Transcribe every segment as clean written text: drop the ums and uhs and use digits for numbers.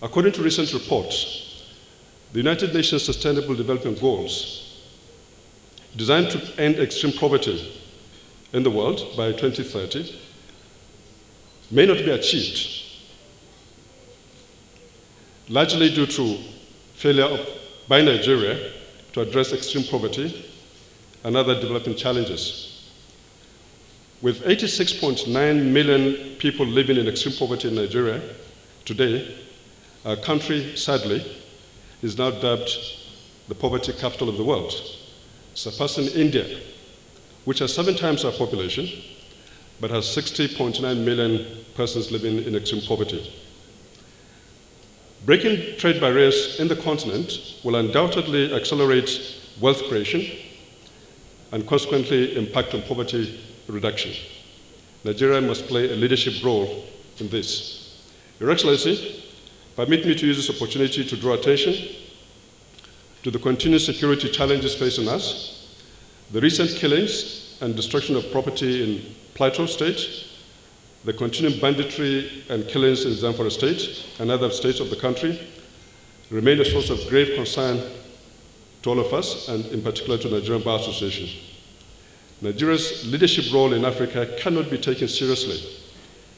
According to recent reports, the United Nations Sustainable Development Goals, designed to end extreme poverty in the world by 2030, may not be achieved, largely due to failure by Nigeria to address extreme poverty and other development challenges. With 86.9 million people living in extreme poverty in Nigeria today, our country, sadly, is now dubbed the poverty capital of the world, surpassing India, which has 7 times our population, but has 60.9 million persons living in extreme poverty. Breaking trade barriers in the continent will undoubtedly accelerate wealth creation and consequently impact on poverty reduction. Nigeria must play a leadership role in this. Your Excellency, permit me to use this opportunity to draw attention to the continued security challenges facing us, the recent killings and destruction of property in Plateau State, the continuing banditry and killings in Zamfara State and other states of the country remain a source of grave concern to all of us, and in particular to the Nigerian Bar Association. Nigeria's leadership role in Africa cannot be taken seriously.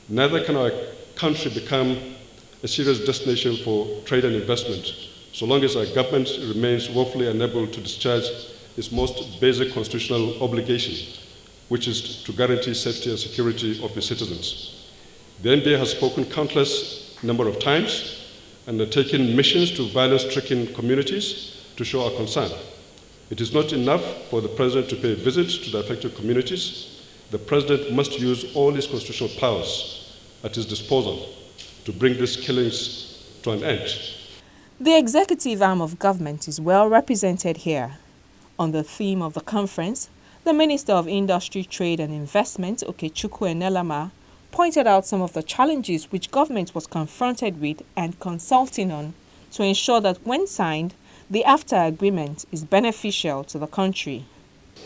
Neither can our country become a serious destination for trade and investment, so long as our government remains woefully unable to discharge its most basic constitutional obligation, which is to guarantee safety and security of its citizens. The NBA has spoken countless number of times and undertaken missions to violence-stricken communities to show our concern. It is not enough for the President to pay a visit to the affected communities. The President must use all his constitutional powers at his disposal to bring these killings to an end. The executive arm of government is well represented here. On the theme of the conference, the Minister of Industry, Trade and Investment, Pt.2 Enelama, pointed out some of the challenges which government was confronted with and consulting on to ensure that when signed, the AFTA agreement is beneficial to the country.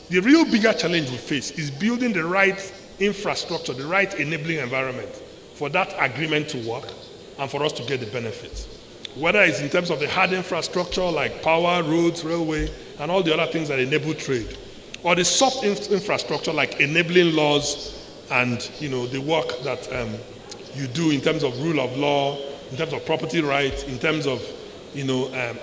The real bigger challenge we face is building the right infrastructure, the right enabling environment for that agreement to work and for us to get the benefits. Whether it's in terms of the hard infrastructure like power, roads, railway, and all the other things that enable trade, or the soft infrastructure like enabling laws and the work that you do in terms of rule of law, in terms of property rights, in terms of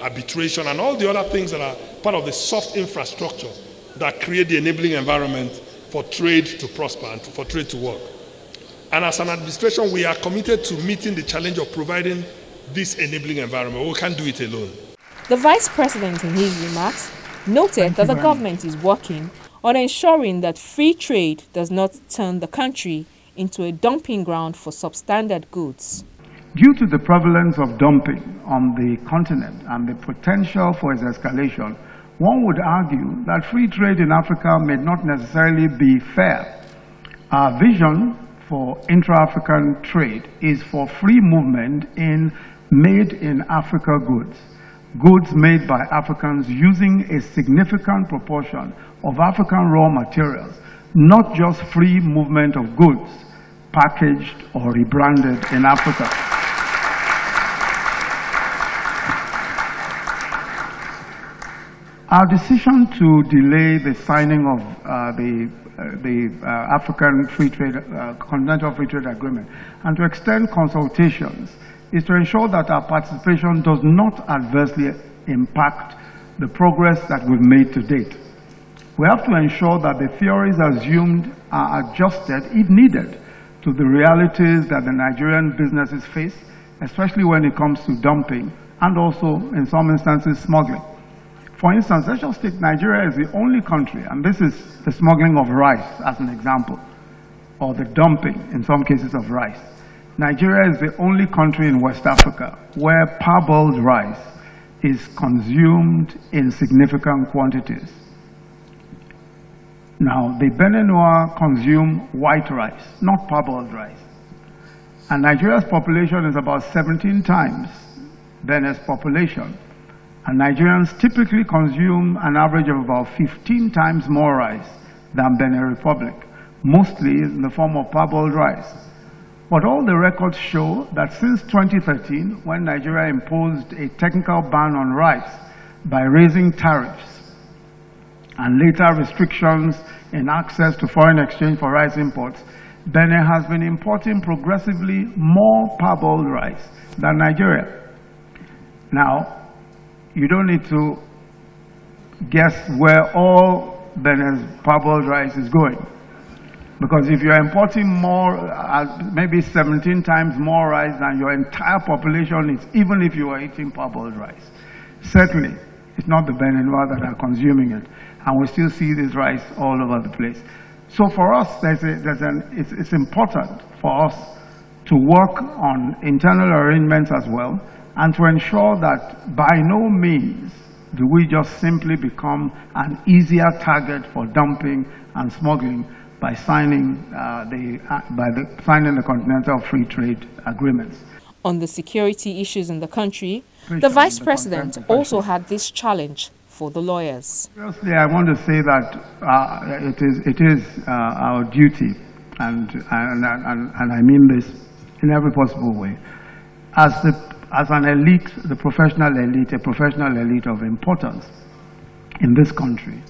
arbitration, and all the other things that are part of the soft infrastructure that create the enabling environment for trade to prosper and for trade to work. And as an administration, we are committed to meeting the challenge of providing this enabling environment. We can't do it alone. The Vice President, in his remarks, noted that the government is working on ensuring that free trade does not turn the country into a dumping ground for substandard goods. Due to the prevalence of dumping on the continent and the potential for its escalation, one would argue that free trade in Africa may not necessarily be fair. Our vision for intra-African trade is for free movement in made-in-Africa goods, goods made by Africans using a significant proportion of African raw materials, not just free movement of goods packaged or rebranded in Africa. Our decision to delay the signing of the African Free Trade, Continental Free Trade Agreement and to extend consultations is to ensure that our participation does not adversely impact the progress that we've made to date. We have to ensure that the theories assumed are adjusted, if needed, to the realities that the Nigerian businesses face, especially when it comes to dumping and also, in some instances, smuggling. For instance, let's just take Nigeria as the only country, and this is the smuggling of rice as an example, or the dumping, in some cases, of rice. Nigeria is the only country in West Africa where parboiled rice is consumed in significant quantities. Now, the Beninois consume white rice, not parboiled rice. And Nigeria's population is about 17 times Benin's population. And Nigerians typically consume an average of about 15 times more rice than Benin Republic, mostly in the form of parboiled rice. But all the records show that since 2013, when Nigeria imposed a technical ban on rice by raising tariffs and later restrictions in access to foreign exchange for rice imports, Benin has been importing progressively more parboiled rice than Nigeria. Now, you don't need to guess where all Benin's parboiled rice is going. Because if you're importing more, maybe 17 times more rice than your entire population is, even if you are eating parboiled rice, certainly it's not the Beninois that are consuming it. And we still see this rice all over the place. So for us, it's important for us to work on internal arrangements as well, and to ensure that by no means do we just simply become an easier target for dumping and smuggling by signing the Continental Free Trade Agreements. On the security issues in the country, the Vice President also had this challenge for the lawyers. Firstly, I want to say that it is our duty, and I mean this in every possible way, as an elite, the professional elite, a professional elite of importance in this country,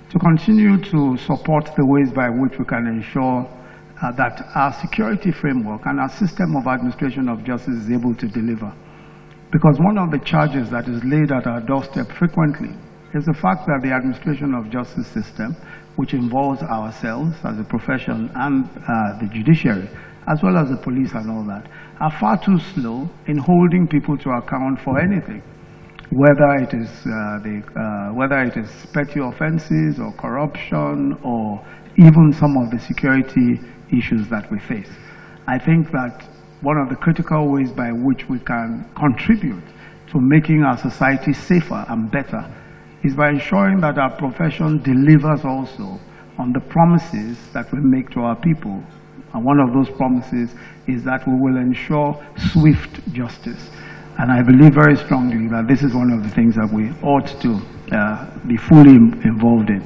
to continue to support the ways by which we can ensure that our security framework and our system of administration of justice is able to deliver. Because one of the charges that is laid at our doorstep frequently is the fact that the administration of justice system, which involves ourselves as a profession and the judiciary, as well as the police and all that, are far too slow in holding people to account for anything. Whether it is petty offenses or corruption or even some of the security issues that we face. I think that one of the critical ways by which we can contribute to making our society safer and better is by ensuring that our profession delivers also on the promises that we make to our people. And one of those promises is that we will ensure swift justice. And I believe very strongly that this is one of the things that we ought to be fully involved in.